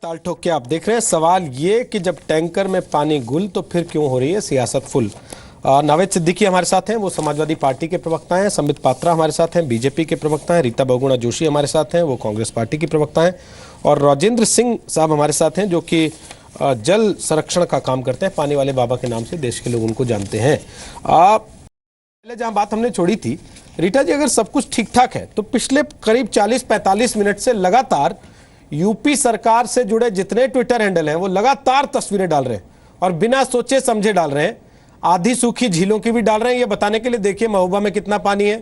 ताल ठोक के आप देख रहे हैं। सवाल ये कि जब टैंकर में पानी गुल तो फिर क्यों हो रही है सियासत फुल। नावेद सिद्दीकी हमारे साथ हैं, वो समाजवादी पार्टी के प्रवक्ता हैं। संबित पात्रा हमारे साथ हैं, बीजेपी के प्रवक्ता हैं। रीता बहुगुणा जोशी हमारे साथ हैं, वो कांग्रेस पार्टी की प्रवक्ता हैं। और राजेंद्र सिंह साहब हमारे साथ हैं, जो कि जल संरक्षण का काम करते हैं। पानी वाले बाबा के नाम से देश के लोग उनको जानते हैं। पहले जहां बात हमने छोड़ी थी, रीटा जी, अगर सब कुछ ठीक ठाक है तो पिछले करीब 40-45 मिनट से लगातार यूपी सरकार से जुड़े जितने ट्विटर हैंडल हैं वो लगातार तस्वीरें डाल रहे हैं और बिना सोचे समझे डाल रहे हैं। आधी सूखी झीलों की भी डाल रहे हैं, ये बताने के लिए देखिए महोबा में कितना पानी है।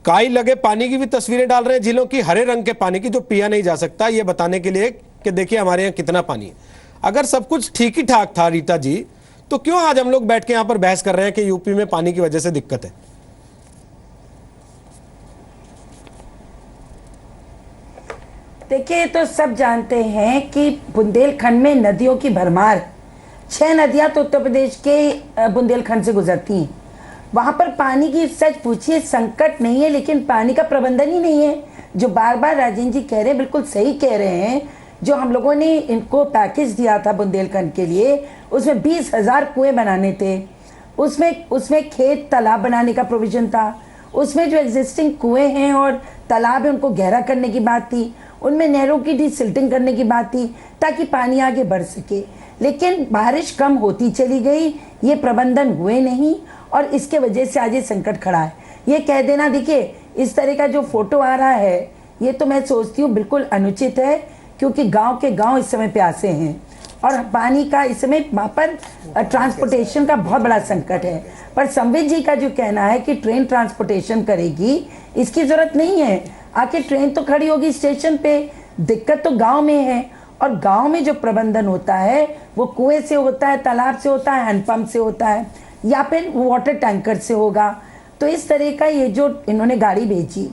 काई लगे पानी की भी तस्वीरें डाल रहे हैं, झीलों की, हरे रंग के पानी की जो पिया नहीं जा सकता, ये बताने के लिए कि देखिए हमारे यहाँ कितना पानी है। अगर सब कुछ ठीक ही ठाक था रीटा जी, तो क्यों आज हम लोग बैठ के यहाँ पर बहस कर रहे हैं कि यूपी में पानी की वजह से दिक्कत है? देखिए, तो सब जानते हैं कि बुंदेलखंड में नदियों की भरमार, 6 नदियां तो उत्तर प्रदेश के बुंदेलखंड से गुजरती हैं। वहां पर पानी की सच पूछिए संकट नहीं है, लेकिन पानी का प्रबंधन ही नहीं है। जो बार बार राजेंद्र जी कह रहे हैं, बिल्कुल सही कह रहे हैं। जो हम लोगों ने इनको पैकेज दिया था बुंदेलखंड के लिए, उसमें 20,000 कुएं बनाने थे, उसमें खेत तालाब बनाने का प्रोविजन था, उसमें जो एग्जिस्टिंग कुएं हैं और तालाब है उनको गहरा करने की बात थी, उनमें नहरों की डिसिल्टिंग करने की बात थी ताकि पानी आगे बढ़ सके। लेकिन बारिश कम होती चली गई, ये प्रबंधन हुए नहीं और इसके वजह से आज ये संकट खड़ा है। ये कह देना, देखिए इस तरह का जो फोटो आ रहा है, ये तो मैं सोचती हूँ बिल्कुल अनुचित है, क्योंकि गांव के गांव इस समय प्यासे हैं और पानी का इस समय वहाँ पर ट्रांसपोर्टेशन का बहुत बड़ा संकट है। पर संबित जी का जो कहना है कि ट्रेन ट्रांसपोर्टेशन करेगी, इसकी जरूरत नहीं है। आके ट्रेन तो खड़ी होगी स्टेशन पे, दिक्कत तो गांव में है। और गांव में जो प्रबंधन होता है वो कुएं से होता है, तालाब से होता है, हैंडपंप से होता है, या फिर वाटर टैंकर से होगा। तो इस तरह का ये जो इन्होंने गाड़ी भेजी,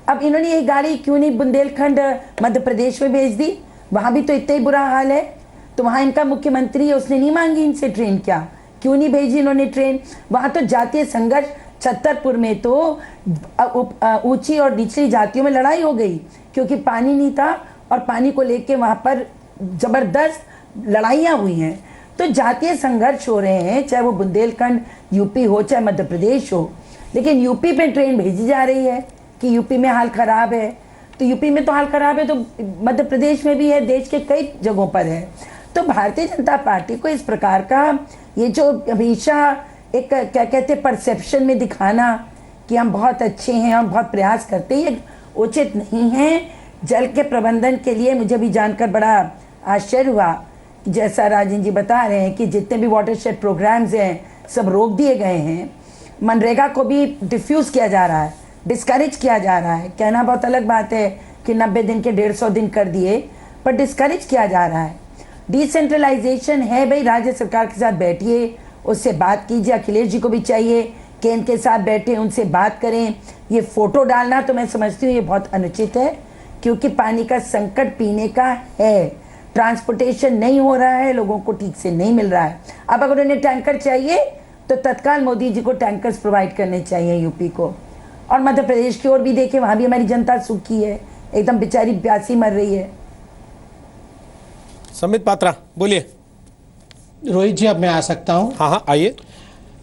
अब इन्होंने ये गाड़ी क्यों नहीं बुंदेलखंड मध्य प्रदेश में भेज दी? वहां भी तो इतना ही बुरा हाल है। तो वहां इनका मुख्यमंत्री है, उसने नहीं मांगी इनसे ट्रेन, क्यों नहीं भेजी इन्होंने ट्रेन? वहां तो जातीय संघर्ष, छतरपुर में तो ऊंची और निचली जातियों में लड़ाई हो गई क्योंकि पानी नहीं था और पानी को लेके वहां पर जबरदस्त लड़ाइयां हुई हैं। तो जातीय संघर्ष हो रहे हैं, चाहे वो बुंदेलखंड यूपी हो चाहे मध्य प्रदेश हो। लेकिन यूपी पे ट्रेन भेजी जा रही है कि यूपी में हाल खराब है। तो यूपी में तो हाल खराब है, तो मध्य प्रदेश में भी है, देश के कई जगहों पर है। तो भारतीय जनता पार्टी को इस प्रकार का ये जो हमेशा एक क्या कहते हैं परसेप्शन में दिखाना कि हम बहुत अच्छे हैं, हम बहुत प्रयास करते हैं, ये उचित नहीं है। जल के प्रबंधन के लिए मुझे भी जानकर बड़ा आश्चर्य हुआ, जैसा राजेंद्र जी बता रहे हैं कि जितने भी वाटरशेड प्रोग्राम्स हैं सब रोक दिए गए हैं। मनरेगा को भी डिफ्यूज किया जा रहा है, डिस्करेज किया जा रहा है। कहना बहुत अलग बात है कि 90 दिन के 150 दिन कर दिए, पर डिस्करेज किया जा रहा है। डिसेंट्रलाइजेशन है भाई, राज्य सरकार के साथ बैठिए, उससे बात कीजिए। अखिलेश जी को भी चाहिए केंद्र के साथ बैठे, उनसे बात करें। ये फोटो डालना तो मैं समझती हूँ ये बहुत अनुचित है, क्योंकि पानी का संकट पीने का है, ट्रांसपोर्टेशन नहीं हो रहा है, लोगों को ठीक से नहीं मिल रहा है। अब अगर उन्हें टैंकर चाहिए तो तत्काल मोदी जी को टैंकर्स प्रोवाइड करने चाहिए यूपी को। और मध्य प्रदेश की ओर भी देखें, वहां भी हमारी जनता सूखी है, एकदम बेचारी प्यासी मर रही है। संबित पात्रा बोलिए। रोहित जी, अब मैं आ सकता हूं? हाँ, आइए।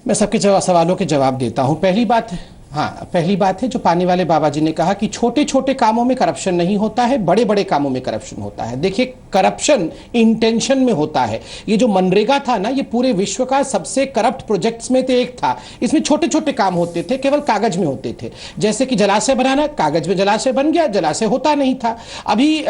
मैं सबके सवालों के जवाब देता हूं। पहली बात है जो पानी वाले बाबा जी ने कहा कि छोटे छोटे कामों में करप्शन नहीं होता है, बड़े बड़े कामों में करप्शन होता है। देखिए, करप्शन इंटेंशन में होता है। ये जो मनरेगा था ना, ये पूरे विश्व का सबसे करप्ट प्रोजेक्ट्स में से एक था। इसमें छोटे छोटे काम होते थे, केवल कागज में होते थे। जैसे कि जलाशय बनाना, कागज में जलाशय बन गया, जलाशय होता नहीं था। अभी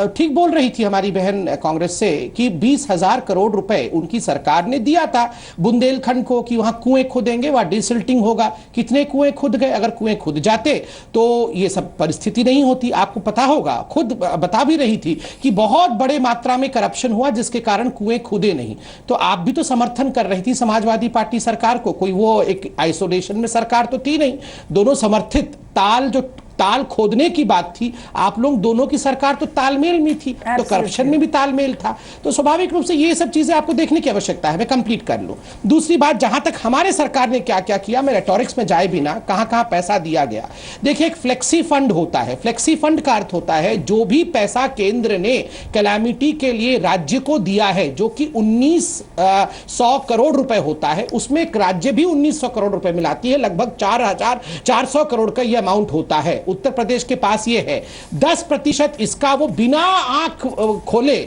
ठीक बोल रही थी हमारी बहन कांग्रेस से कि 20,000 करोड़ रुपए उनकी सरकार ने दिया था बुंदेलखंड को कि वहां कुएं खोदेंगे, वहां डिसिल्टिंग होगा। कितने कुएं खुद गए? अगर कुएं खुद जाते तो ये सब परिस्थिति नहीं होती। आपको पता होगा, खुद बता भी रही थी कि बहुत बड़े मात्रा में करप्शन हुआ जिसके कारण कुएं खुदे नहीं। तो आप भी तो समर्थन कर रही थी समाजवादी पार्टी सरकार को, कोई वो एक आइसोलेशन में सरकार तो थी नहीं। दोनों समर्थित ताल जो ताल खोदने की बात थी, आप लोग दोनों की सरकार तो तालमेल में थी, तो करप्शन में भी तालमेल था। तो स्वाभाविक रूप से ये सब चीजें आपको देखने की आवश्यकता है। मैं कंप्लीट कर लूं। दूसरी बात, जहां तक हमारे सरकार ने क्या क्या किया, मैं रेटोरिक्स में जाए बिना कहां कहां पैसा दिया गया। देखिए, एक फ्लेक्सी फंड होता है। फ्लेक्सी फंड का अर्थ होता है जो भी पैसा केंद्र ने कैलामिटी के लिए राज्य को दिया है, जो कि 1900 करोड़ रुपए होता है, उसमें एक राज्य भी 1900 करोड़ रुपए मिलाती है, लगभग 4400 करोड़ का यह अमाउंट होता है। उत्तर प्रदेश के पास यह है। 10% इसका वो बिना आंख खोले,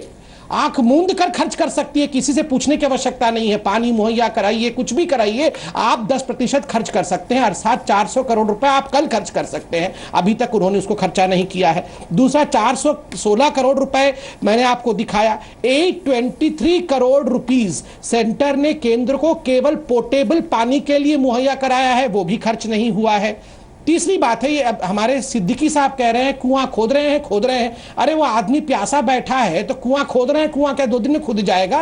आंख मूंद कर खर्च कर सकती है, किसी से पूछने की आवश्यकता नहीं है। पानी मुहैया कराइए, कुछ भी कराइए, आप 10% खर्च कर सकते हैं। अर्थात 400 करोड़ रुपए आप कल खर्च कर सकते हैं। अभी तक उन्होंने उसको खर्चा नहीं किया है। दूसरा, 416 करोड़ रुपए मैंने आपको दिखाया। 823 करोड़ रुपीस सेंटर ने केंद्र को केवल पोर्टेबल पानी के लिए मुहैया कराया है, वो भी खर्च नहीं हुआ है। तीसरी बात है, ये अब हमारे सिद्दीकी साहब कह रहे हैं कुआं खोद रहे हैं। अरे वो आदमी प्यासा बैठा है तो कुआं खोद रहे हैं, कुआं क्या 2 दिन में खुद जाएगा?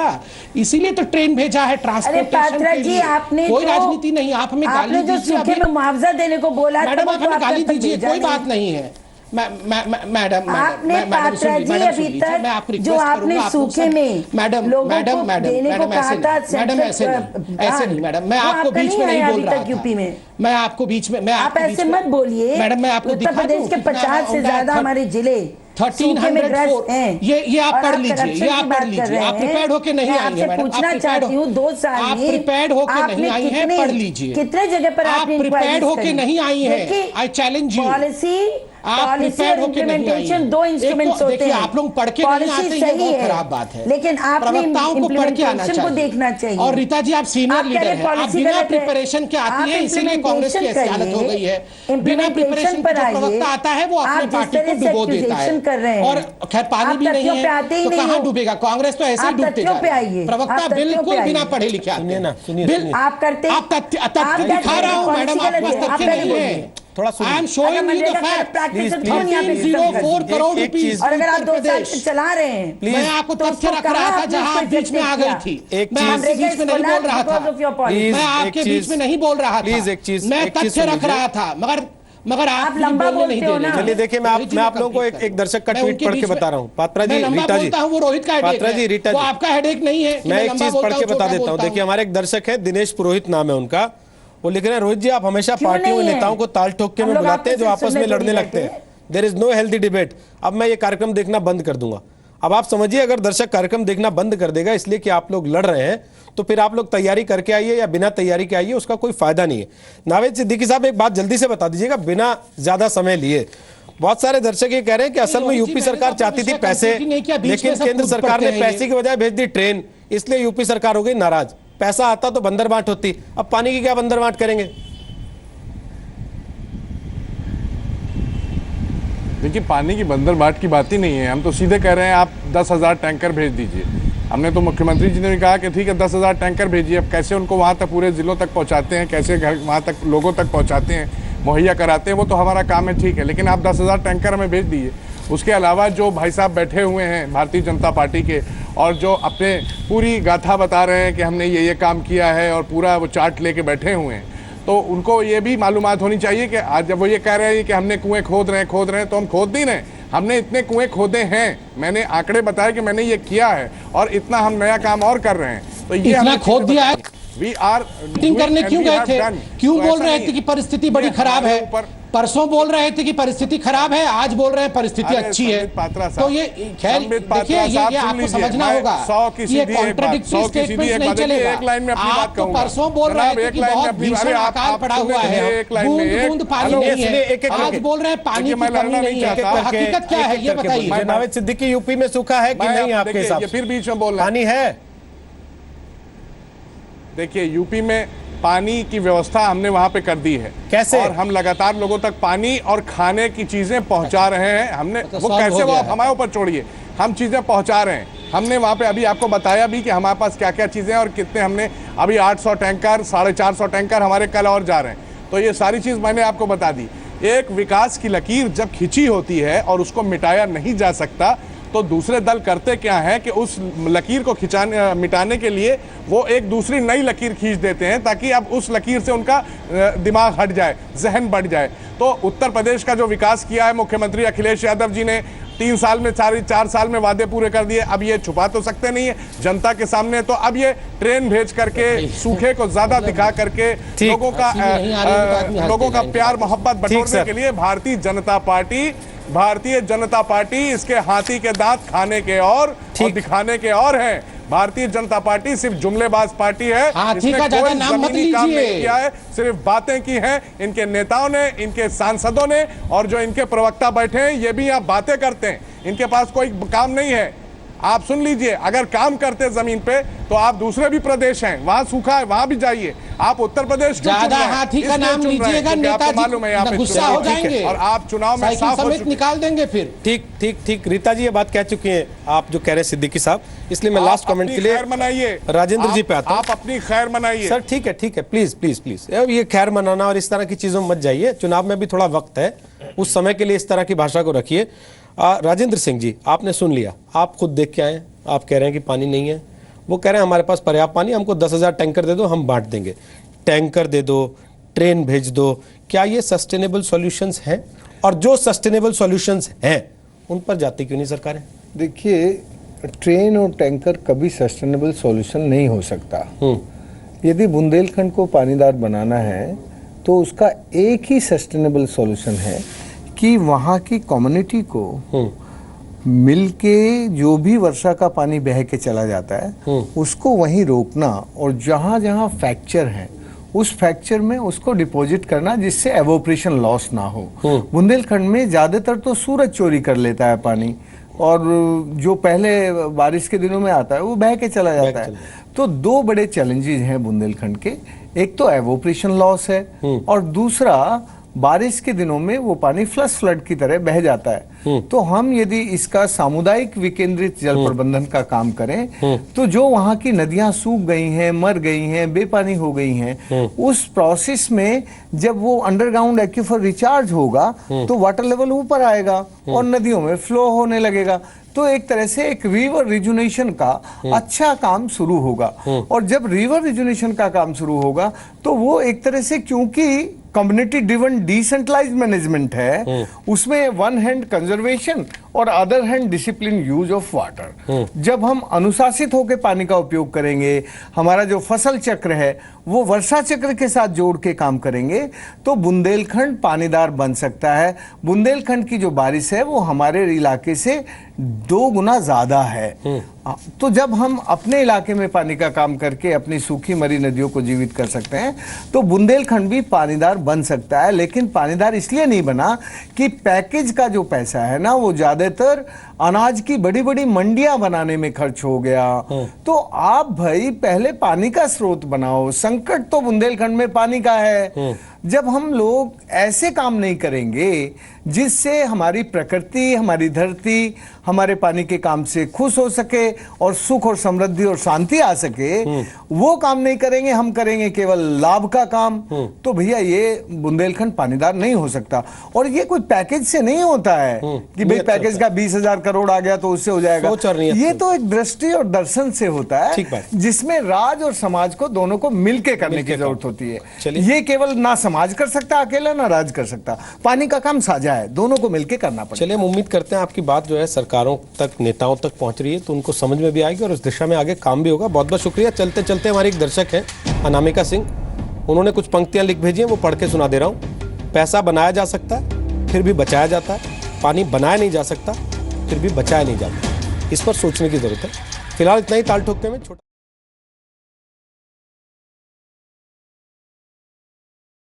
इसीलिए तो ट्रेन भेजा है ट्रांसपोर्टेशन के लिए। आपने कोई राजनीति नहीं। आप हमें गाली दीजिए, सूखे में मुआवजा देने को बोला, मैडम आप हमें गाली दीजिए, कोई बात नहीं है। मैडम आपने पात्रा जी अभी तक जो आपने सूखे में मैडम देने को कहा था, ऐसे नहीं मैडम, मैं आपको बीच में नहीं बोल रहा यूपी में। मैं आपको बीच में, आप ऐसे मत बोलिए मैडम। मैं आपको उत्तर प्रदेश के 50 से ज्यादा हमारे जिले 1304 ये आप पढ़ लीजिए, ये आप पढ़ लीजिए। आप प्रिपेयर्ड होके नहीं आई हैं मैडम। पूछना चाहती हूँ 2 साल में आप प्रिपेयर्ड होके नहीं आई हैं, पढ़ लीजिए। कितने जगह पर आप प्रिपेयर्ड होके नहीं आई हैं। I challenge you. पॉलिसी आप प्रिपेयर्ड होके नहीं आई हैं। 2 इंस्ट्रूमेंट्स होते हैं। आप लोग पढ़ के नहीं आते, ये बहुत खराब बात है। लेकिन आपने प्रवक्ताओं को पढ़ के आना चाहिए, देखना चाहिए। और रीता जी आप सीनियर लीडर हैं, आप बिना प्रिपरेशन के आती है, इसीलिए कांग्रेस की ऐसी हालत हो गई है। बिना प्रिपरेशन के प्रवक्ता आता है वो अपनी पार्टी को डुबो देता है। और खैर पानी भी नहीं है तो कहां डूबेगा? कांग्रेस तो ऐसे ही डूबते जा रही है। प्रवक्ता बिल्कुल बिना पढ़े लिखे आते हैं। आप करते, आप तथ्य दिखा रहा हूं मैडम, आप बस तथ्य नहीं है। थोड़ा I am showing you the fact. 304 crore rupees, और अगर आप 2 साल से चला रहे हैं, मैं आपको तथ्य रख रहा था जहां आप बीच में आ गई थी। मैं आपके बीच में नहीं बोल रहा था, मैं आपके बीच में नहीं बोल रहा था, मैं तथ्य रख रहा था, मगर आप लंबा बोलते हो ना। चलिए देखिए, मैं आप लोगों को एक दर्शक का ट्वीट पढ़ के बता रहा हूँ। पात्रा जी, रीता जी, वो रोहित का पात्रा जी, रीता जी, आपका हेडेक नहीं है। मैं एक चीज पढ़ के बता देता हूँ। देखिए, हमारे एक दर्शक है, दिनेश पुरोहित नाम है उनका, वो लिख रहे हैं, रोहित जी आप हमेशा पार्टियों के नेताओं को ताल ठोक के में बुलाते हैं जो आपस में लड़ने लगते हैं। There is no healthy debate. अब मैं ये कार्यक्रम देखना बंद कर दूंगा। अब आप समझिए, अगर दर्शक कार्यक्रम देखना बंद कर देगा इसलिए कि आप लोग लड़ रहे हैं, तो फिर आप लोग तैयारी करके आइए या बिना तैयारी के आइए, उसका कोई फायदा नहीं है। नावेद सिद्दीकी साहब एक बात जल्दी से बता दीजिएगा बिना ज्यादा समय लिए। बहुत सारे दर्शक ये कह रहे हैं कि असल में यूपी सरकार चाहती थी पैसे, लेकिन केंद्र सरकार ने पैसे की बजाय भेज दी ट्रेन, इसलिए यूपी सरकार हो गई नाराज। पैसा आता तो बंदर बांट होती, अब पानी की क्या बंदर बांट करेंगे? देखिए, पानी की बंदर बाट की बात ही नहीं है। हम तो सीधे कह रहे हैं आप 10,000 टैंकर भेज दीजिए। हमने तो मुख्यमंत्री जी ने भी कहा कि ठीक है 10,000 टैंकर भेजिए। अब कैसे उनको वहाँ तक पूरे जिलों तक पहुँचाते हैं, कैसे घर वहाँ तक लोगों तक पहुँचाते हैं, मुहैया कराते हैं, वो तो हमारा काम है, ठीक है। लेकिन आप 10,000 टैंकर हमें भेज दीजिए। उसके अलावा जो भाई साहब बैठे हुए हैं भारतीय जनता पार्टी के, और जो अपने पूरी गाथा बता रहे हैं कि हमने ये काम किया है और पूरा वो चार्ट लेके बैठे हुए हैं, तो उनको ये भी मालूमात होनी चाहिए कि आज जब वो ये कह रहे हैं कि हमने कुएं खोद रहे हैं, तो हम खोद नहीं रहे। हमने इतने कुएं खोदे हैं, मैंने आंकड़े बताए कि मैंने ये किया है, और इतना हम नया काम और कर रहे हैं। तो ये इतना खोद दिया है। वी आर मीटिंग करने क्यों गए थे? क्यों बोल रहे थे कि परिस्थिति बड़ी खराब है? परसों बोल रहे थे कि परिस्थिति खराब है, आज बोल रहे हैं परिस्थिति अच्छी है। तो ये खैर देखिए, ये आपको समझना होगा, ये कॉन्ट्राडिक्टरी स्टेटमेंट्स नहीं चलेगा। आप तो परसों बोल रहे थे कि बहुत भीषण अकाल पड़ा हुआ है, बूंद पानी नहीं है, आज बोल रहे हैं पानी की कमी नहीं है। तो हकीकत क्या है ये बताइए। नावेद सिद्दीकी, यूपी में सूखा है कि नहीं आपके हिसाब से? फिर बीच में बोल रहे हैं पानी है। देखिए, यूपी में पानी की व्यवस्था हमने वहां पे कर दी है। कैसे? और हम लगातार लोगों तक पानी और खाने की चीजें पहुंचा रहे हैं। हमने वो कैसे, वो आप हमारे ऊपर छोड़िए, हम चीजें पहुंचा रहे हैं। हमने वहां पे अभी आपको बताया भी कि हमारे पास क्या क्या चीजें और कितने, हमने अभी 800 टैंकर 450 टैंकर हमारे कल और जा रहे हैं। तो ये सारी चीज मैंने आपको बता दी। एक विकास की लकीर जब खिंची होती है और उसको मिटाया नहीं जा सकता, तो दूसरे दल करते क्या है कि उस लकीर को मिटाने के लिए वो एक दूसरी नई लकीर खींच देते हैं, ताकि अब उस लकीर से उनका दिमाग हट जाए, जहन बढ़ जाए। तो उत्तर प्रदेश का जो विकास किया है मुख्यमंत्री अखिलेश यादव जी ने 3 साल में 4 साल में वादे पूरे कर दिए। अब ये छुपा तो सकते नहीं है जनता के सामने, तो अब ये ट्रेन भेज करके सूखे को ज्यादा दिखा करके लोगों का प्यार मोहब्बत बटोरने के लिए भारतीय जनता पार्टी इसके हाथी के दांत खाने के और दिखाने के और हैं। भारतीय जनता पार्टी सिर्फ जुमलेबाज पार्टी है, हाथी का ज्यादा नाम मत काम नहीं लीजिए। किया है, सिर्फ बातें की हैं इनके नेताओं ने, इनके सांसदों ने, और जो इनके प्रवक्ता बैठे हैं ये भी आप बातें करते हैं, इनके पास कोई काम नहीं है। आप सुन लीजिए, अगर काम करते जमीन पे तो आप दूसरे भी प्रदेश हैं, वहां सूखा है, वहां भी जाइए। आप उत्तर प्रदेश ज्यादा हाथी का नाम लीजिएगा, नेताजी मालूम है यहाँ गुस्सा हो जाएंगे और आप चुनाव में साफ हो चुके, निकाल देंगे फिर। ठीक रीता जी ये बात कह चुकी हैं आप जो कह रहे हैं सिद्दीकी साहब, इसलिए मैं लास्ट कमेंट के लिए खैर मनाइए, राजेंद्र जी पे आता हूं। आप अपनी खैर मनाइए सर ठीक है प्लीज ये खैर मनाना और इस तरह की चीजों में मत जाइए, चुनाव में भी थोड़ा वक्त है, उस समय के लिए इस तरह की भाषा को रखिए। राजेंद्र सिंह जी आपने सुन लिया, आप खुद देख के आए, आप कह रहे हैं कि पानी नहीं है, वो कह रहे हैं हमारे पास पर्याप्त पानी, हमको 10,000 टैंकर दे दो, हम बांट देंगे। टैंकर दे दो, ट्रेन भेज दो, क्या ये सस्टेनेबल सॉल्यूशंस हैं? और जो सस्टेनेबल सॉल्यूशंस हैं उन पर जाती क्यों नहीं सरकारें? देखिए, ट्रेन और टैंकर कभी सस्टेनेबल सॉल्यूशन नहीं हो सकता। यदि बुंदेलखंड को पानीदार बनाना है तो उसका एक ही सस्टेनेबल सॉल्यूशन है कि वहाँ की कम्युनिटी को मिलके जो भी वर्षा का पानी बह के चला जाता है उसको वहीं रोकना, और जहाँ जहाँ फ्रैक्चर है उस फ्रैक्चर में उसको डिपॉजिट करना, जिससे एवोपरेशन लॉस ना हो। बुंदेलखंड में ज़्यादातर तो सूरज चोरी कर लेता है पानी, और जो पहले बारिश के दिनों में आता है वो बह के चला जाता है। तो 2 बड़े चैलेंजेस हैं बुंदेलखंड के, एक तो एवोपरेशन लॉस है और दूसरा बारिश के दिनों में वो पानी फ्लड की तरह बह जाता है। तो हम यदि इसका सामुदायिक विकेंद्रित जल प्रबंधन का काम करें तो जो वहाँ की नदियां सूख गई हैं, मर गई हैं, बेपानी हो गई हैं, उस प्रोसेस में जब वो अंडरग्राउंड एक्वीफर रिचार्ज होगा तो वाटर लेवल ऊपर आएगा और नदियों में फ्लो होने लगेगा। तो एक तरह से एक रिवर रिजुनेशन का अच्छा काम शुरू होगा, और जब रिवर रिजुनेशन का काम शुरू होगा तो वो एक तरह से, क्योंकि कम्युनिटी ड्रिवन डिसेंट्रलाइज्ड मैनेजमेंट है, उसमें वन हैंड कंजर्वेशन और other hand discipline use of water. जब हम अनुशासित होकर पानी का उपयोग करेंगे, हमारा जो फसल चक्र है वो वर्षा चक्र के साथ जोड़ के काम करेंगे, तो बुंदेलखंड पानीदार बन सकता है। बुंदेलखंड की जो बारिश है वो हमारे इलाके से 2 गुना ज्यादा है। तो जब हम अपने इलाके में पानी का काम करके अपनी सूखी मरी नदियों को जीवित कर सकते हैं तो बुंदेलखंड भी पानीदार बन सकता है। लेकिन पानीदार इसलिए नहीं बना कि पैकेज का जो पैसा है ना वो ज्यादातर अनाज की बड़ी बड़ी मंडियां बनाने में खर्च हो गया। तो आप भाई पहले पानी का स्रोत बनाओ, संकट तो बुंदेलखंड में पानी का है। जब हम लोग ऐसे काम नहीं करेंगे जिससे हमारी प्रकृति, हमारी धरती हमारे पानी के काम से खुश हो सके और सुख और समृद्धि और शांति आ सके, वो काम नहीं करेंगे, हम करेंगे केवल लाभ का काम, तो भैया ये बुंदेलखंड पानीदार नहीं हो सकता। और ये कोई पैकेज से नहीं होता है कि भाई पैकेज का 20,000 करोड़ आ गया तो उससे हो जाएगा। ये तो एक दृष्टि और दर्शन से होता है जिसमें राज और समाज को दोनों को मिलकर करने की जरूरत होती है। ये केवल ना समाज कर सकता अकेला, ना राज कर सकता, पानी का काम साझा है, दोनों को मिलकर करना पड़ेगा। चलिए हम उम्मीद करते हैं आपकी बात जो है सरकारों तक, नेताओं तक पहुंच रही है तो उनको समझ में भी आएगी और उस दिशा में आगे काम भी होगा। बहुत बहुत शुक्रिया। चलते चलते हमारे एक दर्शक हैं अनामिका सिंह, उन्होंने कुछ पंक्तियां लिख भेजी हैं, वो पढ़ के सुना दे रहा हूं। पैसा बनाया जा सकता है फिर भी बचाया जाता है, पानी बनाया नहीं जा सकता फिर भी बचाया नहीं जाता। इस पर सोचने की जरूरत है। फिलहाल इतना ही। ताल ठोकते में छोटा